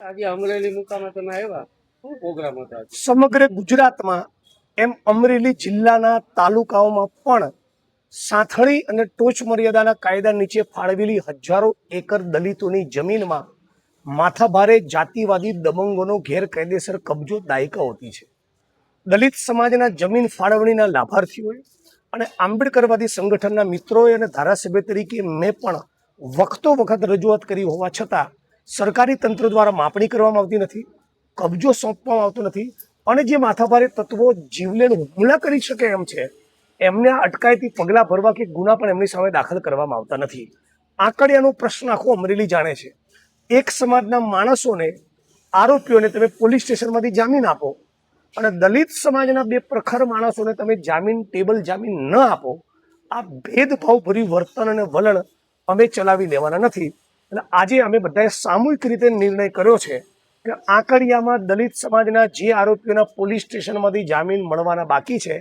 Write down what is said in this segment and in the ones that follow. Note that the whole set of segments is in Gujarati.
આજે અમરેલી મુકામે તમે આવ્યા, શું પ્રોગ્રામ હતા આજે? સમગ્ર ગુજરાતમાં એમ અમરેલી જિલ્લાના તાલુકાઓમાં પણ સાંથળી અને ટોચ મર્યાદાના કાયદા નીચે ફાળવેલી હજારો એકર દલિતોની જમીનમાં માથાભારે જાતિવાદી દબંગોનો ગેરકાયદેસર કબજો દાયકાઓથી છે. દલિત સમાજના જમીન ફાળવણીના લાભાર્થીઓએ અને આંબેડકરવાદી સંગઠનના મિત્રોએ અને ધારાસભ્ય તરીકે મેં પણ વખતો વખત રજૂઆત કરી હોવા છતાં સરકારી તંત્ર દ્વારા માપણી કરવામાં આવતી નથી, કબજો સોંપવામાં આવતો નથી અને જે માથાભારે તત્વો જીવલેણ હુમલા કરી શકે એમ છે એમને અટકાયતી પગલાં ભરવા કે ગુના પણ એમની સામે દાખલ કરવામાં આવતા નથી. આંકડિયાનો પ્રશ્ન આખો અમરેલી જાણે છે. એક સમાજના માણસોને, આરોપીઓને તમે પોલીસ સ્ટેશનમાંથી જામીન આપો અને દલિત સમાજના બે પ્રખર માણસોને તમે જામીન, ટેબલ જામીન ન આપો, આ ભેદભાવભર્યું વર્તન અને વલણ અમે ચલાવી લેવાના નથી. એટલે આજે અમે બધાએ સામૂહિક રીતે નિર્ણય કર્યો છે કે આંકડિયામાં દલિત સમાજના જે આરોપીઓના પોલીસ સ્ટેશનમાંથી જામીન મળવાના બાકી છે,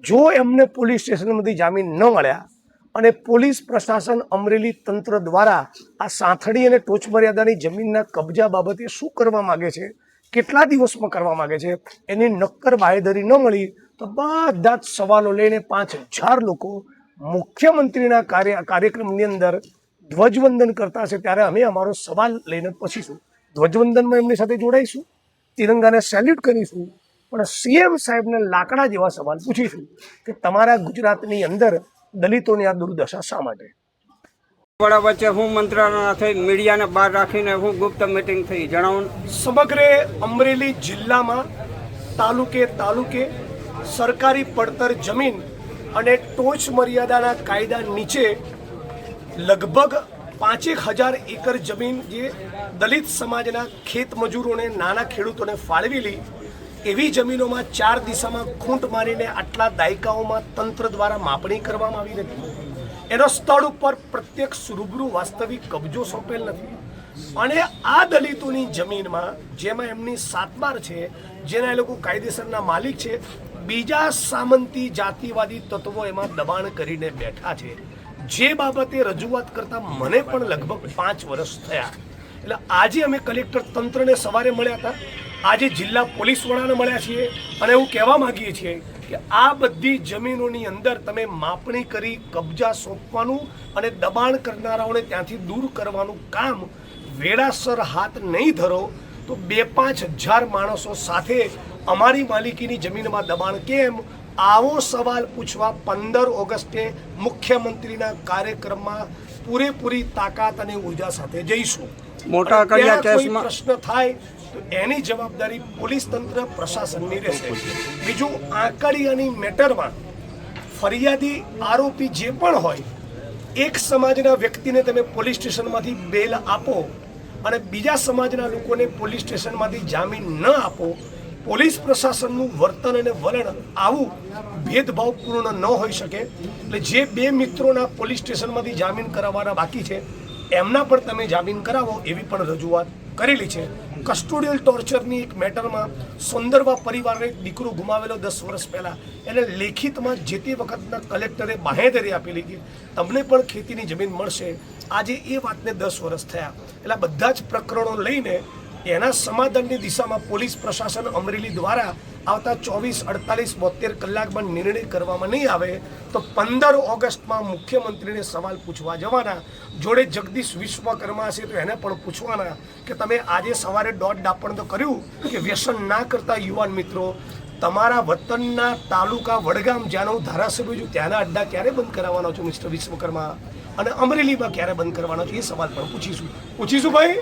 જો એમને પોલીસ સ્ટેશનમાંથી જામીન ન મળ્યા અને પોલીસ પ્રશાસન અમરેલી તંત્ર દ્વારા આ સાંથળી અને ટોચ મર્યાદાની જમીનના કબજા બાબતે શું કરવા માગે છે, કેટલા દિવસમાં કરવા માગે છે, એની નક્કર બાંયધરી ન મળી તો બધા જ સવાલો લઈને 5000 લોકો મુખ્યમંત્રીના કાર્યક્રમની અંદર ધ્વજવંદન કરતા હશે ત્યારે અમે અમારો સવાલ લઈને પછીશું. ધ્વજવંદનમાં એમની સાથે જોડાઈશું, તિરંગાને સેલ્યુટ કરીશું, પણ સીએમ સાહેબને લાકડા જેવા સવાલ પૂછીશું કે તમારા ગુજરાતની અંદર દલિતોની આ દુર્દશા શા માટે? વડા વચ્ચે હું મંત્રણા થઈ, મીડિયાને બહાર રાખીને હું ગુપ્ત મીટિંગ થઈ, જણાવો. સમગ્ર અમરેલી જિલ્લામાં તાલુકે સરકારી પડતર જમીન અને ટોચ મર્યાદાના કાયદા નીચે લગભગ 5000 એકર જમીન જે દલિત સમાજના ખેત મજૂરોને, નાના ખેડૂતોને ફાળવેલી એવી જમીનોમાં 4 દિશામાં ખૂંટ મારીને આટલા દાયકાઓમાં તંત્ર દ્વારા માપણી કરવામાં આવી નથી. એનો સ્થળ ઉપર પ્રત્યક્ષ રૂબરૂ વાસ્તવિક કબજો સોંપેલ નથી અને આ દલિતોની જમીનમાં જેમાં એમની સાતબાર છે, જેના એ લોકો કાયદેસરના માલિક છે, બીજા સામંતી જાતિવાદી તત્વો એમાં દબાણ કરીને બેઠા છે. જે બાબતે રજૂઆત કરતા મને પણ લગભગ 5 વર્ષ થયા. એટલે આજે અમે કલેક્ટર તંત્રને સવારે મળ્યા હતા, આજે જિલ્લા પોલીસ વડાને મળ્યા છીએ અને એવું કહેવા માંગીએ છીએ કે આ બધી જમીનોની અંદર તમે માપણી કરી કબજા સોંપવાનું અને દબાણ કરનારાઓને ત્યાંથી દૂર કરવાનું કામ વેળાસર હાથ નહીં ધરો તો 2-5 હજાર માણસો સાથે અમારી માલિકીની જમીનમાં દબાણ કેમ, આવો સવાલ પૂછવા 15 ઓગસ્ટે મુખ્યમંત્રીના કાર્યક્રમમાં પૂરેપૂરી તાકાત અને ઉર્જા સાથે જઈશું. મોટા કડિયા કેસમાં પ્રશ્ન થાય તો એની જવાબદારી પોલીસ તંત્ર, પ્રશાસનની રહેશે. બીજું, આંકડિયાની મેટરમાં ફરિયાદી, આરોપી જે પણ હોય, એક સમાજના વ્યક્તિને તમે પોલીસ સ્ટેશનમાંથી બેલ આપો અને બીજા સમાજના લોકોને પોલીસ સ્ટેશનમાંથી જામીન ન આપો, પોલીસ પ્રશાસનનું વર્તન અને વલણ આવું ભેદભાવપૂર્ણ ન હોઈ શકે. એટલે જે 2 મિત્રોના પોલીસ સ્ટેશનમાંથી જામીન કરાવવાના બાકી છે એમના પણ તમે જામીન કરાવો એવી પણ રજૂઆત કરેલી છે. કસ્ટોડિયલ ટોર્ચરની એક મેટરમાં સોંદરવા પરિવારને દીકરો ગુમાવેલો 10 વર્ષ પહેલાં, એને લેખિતમાં જે તે વખતના કલેક્ટરે બાંહેધરી આપેલી કે તમને પણ ખેતીની જમીન મળશે. આજે એ વાતને 10 વર્ષ થયા. એટલે બધા જ પ્રકરણો લઈને એના સમાધાનની દિશામાં પોલીસ પ્રશાસન અમરેલી દ્વારા આવતા 24, 48, 72 કલાકમાં નિર્ણય કરવામાં નહીં આવે તો 15 ઓગસ્ટમાં મુખ્યમંત્રીને સવાલ પૂછવા જવાના. જોડે જગદીશ વિશ્વકર્મા હશે તો એને પણ પૂછવાના કે તમે આજે સવારે દોઢ ડાપણ તો કર્યું કે વ્યસન ના કરતા યુવાન મિત્રો, તમારા વતનના તાલુકા વડગામ જ્યાં હું ધારાસભ્ય છું ત્યાંના અડ્ડા ક્યારે બંધ કરાવવાનો છો મિસ્ટર વિશ્વકર્મા, અને અમરેલીમાં ક્યારે બંધ કરવાનો છો એ સવાલ પણ પૂછીશું ભાઈ.